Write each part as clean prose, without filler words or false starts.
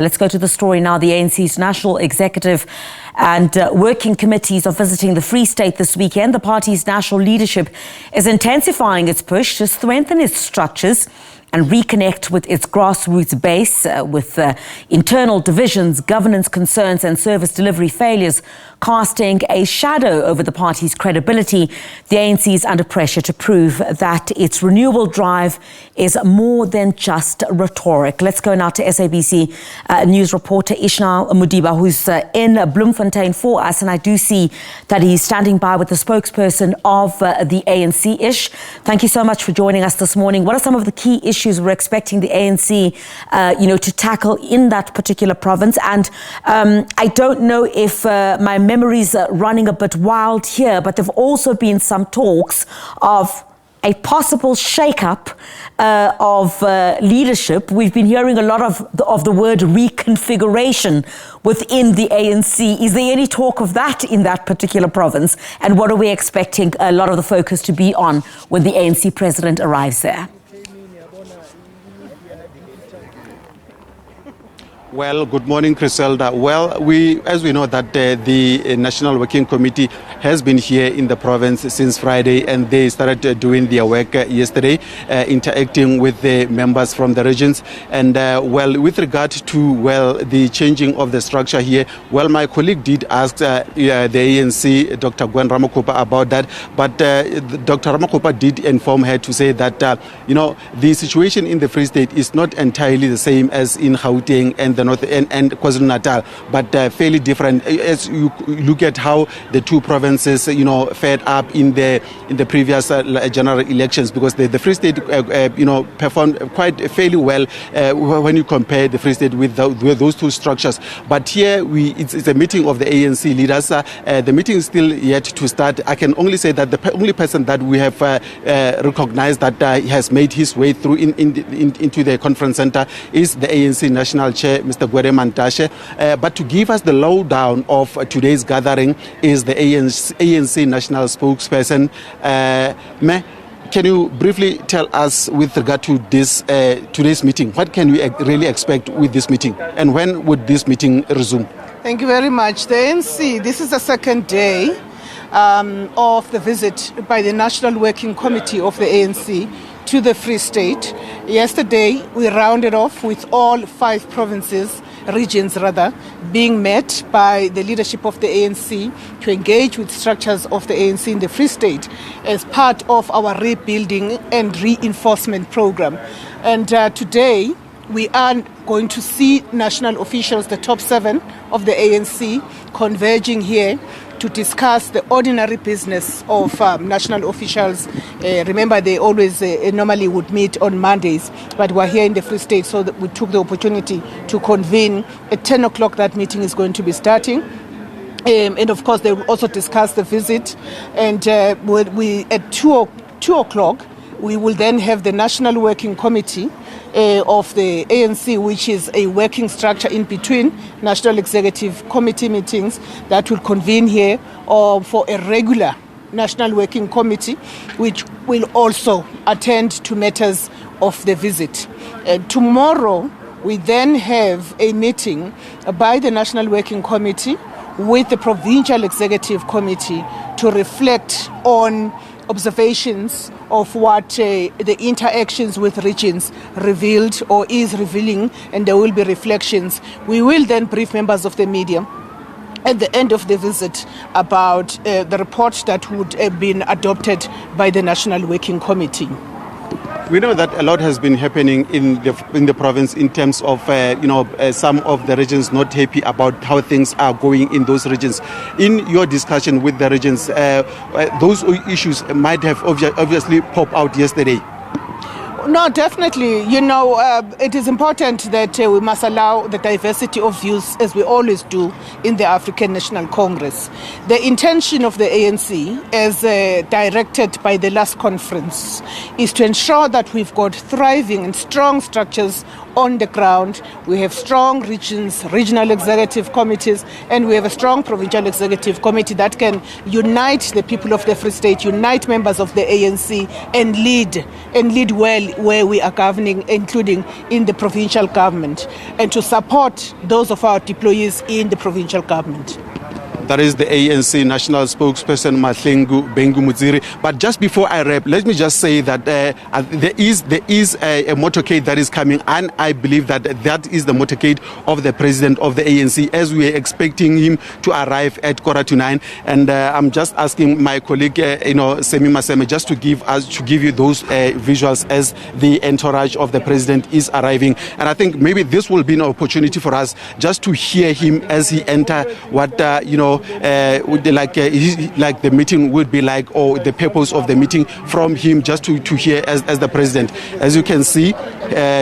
Let's go to the story now. The ANC's National Executive and working committees are visiting the Free State this weekend. The party's national leadership is intensifying its push to strengthen its structures and reconnect with its grassroots base, with internal divisions, governance concerns and service delivery failures casting a shadow over the party's credibility. The ANC is under pressure to prove that its renewal drive is more than just rhetoric. Let's go now to SABC news reporter Ishmael Modiba, who's in Bloemfontein for us, and I do see that he's standing by with the spokesperson of the ANC. Ish, thank you so much for joining us this morning. What are some of the key issues we're expecting the ANC, to tackle in that particular province? And I don't know if my memories are running a bit wild here, but there have also been some talks of a possible shake-up of leadership. We've been hearing a lot of the word reconfiguration within the ANC. Is there any talk of that in that particular province? And what are we expecting a lot of the focus to be on when the ANC president arrives there? Well, good morning, Criselda. Well, as we know that the National Working Committee has been here in the province since Friday, and they started doing their work yesterday, interacting with the members from the regions. And with regard to the changing of the structure here, my colleague did ask the ANC, Dr. Gwen Ramakopa, about that. But Dr. Ramakopa did inform her to say that the situation in the Free State is not entirely the same as in Gauteng and the North and KwaZulu-Natal, but fairly different. As you look at how the two provinces, fared up in the previous general elections, because the Free State, performed quite fairly well when you compare the Free State with those two structures. But here it's a meeting of the ANC leaders. The meeting is still yet to start. I can only say that the only person that we have recognized that has made his way through into the conference center is the ANC National Chair, Mr. Gwede Mantashe. But to give us the lowdown of today's gathering is the ANC National Spokesperson. Can you briefly tell us with regard to this today's meeting? What can we really expect with this meeting, and when would this meeting resume? Thank you very much. The ANC, this is the second day of the visit by the National Working Committee of the ANC to the Free State. Yesterday, we rounded off with all 5 regions being met by the leadership of the ANC to engage with structures of the ANC in the Free State as part of our rebuilding and reinforcement program. And today, we are going to see national officials, the top 7 of the ANC, converging here to discuss the ordinary business of national officials. Remember, they always normally would meet on Mondays, but we're here in the Free State, so that we took the opportunity to convene. At 10 o'clock, that meeting is going to be starting. And of course, they will also discuss the visit. And at 2 o'clock, we will then have the National Working Committee of the ANC, which is a working structure in between National Executive Committee meetings that will convene here for a regular National Working Committee, which will also attend to matters of the visit. Tomorrow, we then have a meeting by the National Working Committee with the Provincial Executive Committee to reflect on observations of what the interactions with regions revealed or is revealing, and there will be reflections. We will then brief members of the media at the end of the visit about the report that would have been adopted by the National Working Committee. We know that a lot has been happening in the province in terms of some of the regions not happy about how things are going in those regions. In your discussion with the regions, those issues might have obviously popped out yesterday. No, definitely. It is important that we must allow the diversity of views, as we always do in the African National Congress. The intention of the ANC, as directed by the last conference, is to ensure that we've got thriving and strong structures on the ground. We have strong regional executive committees, and we have a strong provincial executive committee that can unite the people of the Free State, unite members of the ANC, and lead well where we are governing, including in the provincial government, and to support those of our deployees in the provincial government. That is the ANC national spokesperson, Mahlengu Bengu Mudziri. But just before I wrap, let me just say that there is a motorcade that is coming, and I believe that is the motorcade of the president of the ANC, as we are expecting him to arrive at 9:15. And I'm just asking my colleague, Semi Maseme, just to give you those visuals as the entourage of the president is arriving. And I think maybe this will be an opportunity for us just to hear him as he enter what like the meeting would be like, or the purpose of the meeting from him, just to hear as the president. As you can see,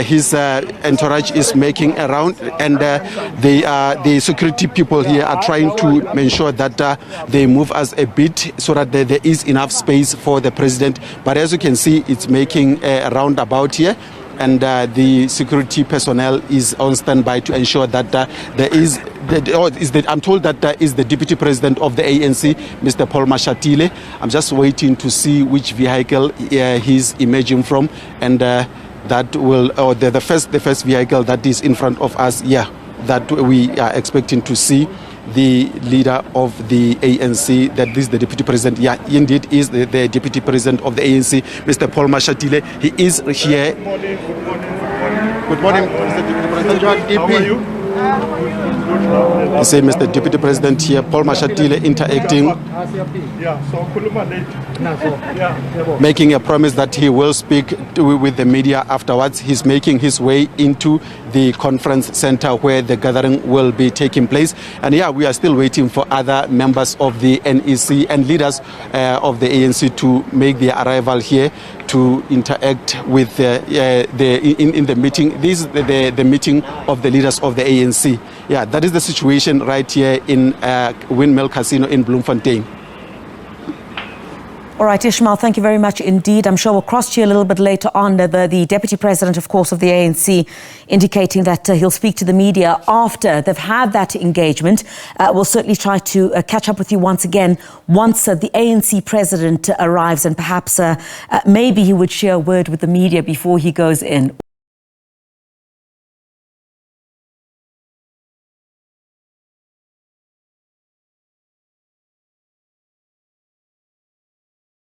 his entourage is making around, and the security people here are trying to ensure that they move us a bit so that there is enough space for the president. But as you can see, it's making a roundabout here, and the security personnel is on standby to ensure that there is. I'm told that is the deputy president of the ANC, Mr. Paul Mashatile. I'm just waiting to see which vehicle he's emerging from, and that will, or the first vehicle that is in front of us. Yeah, that we are expecting to see the leader of the ANC, that this is the deputy president. Yeah, indeed is the deputy president of the ANC, Mr. Paul Mashatile. He is here. Good morning, Mr. Deputy President. How are you? You say Mr. Deputy President here, Paul Mashatile, interacting, making a promise that he will speak with the media afterwards. He's making his way into the conference center where the gathering will be taking place. And yeah, we are still waiting for other members of the NEC and leaders of the ANC to make their arrival here to interact with in the meeting. This is the meeting of the leaders of the ANC. Yeah, that is the situation right here in Windmill Casino in Bloemfontein. All right, Ishmael, thank you very much indeed. I'm sure we'll cross to you a little bit later on. The deputy president, of course, of the ANC, indicating that he'll speak to the media after they've had that engagement. We'll certainly try to catch up with you once again once the ANC president arrives, and perhaps maybe he would share a word with the media before he goes in.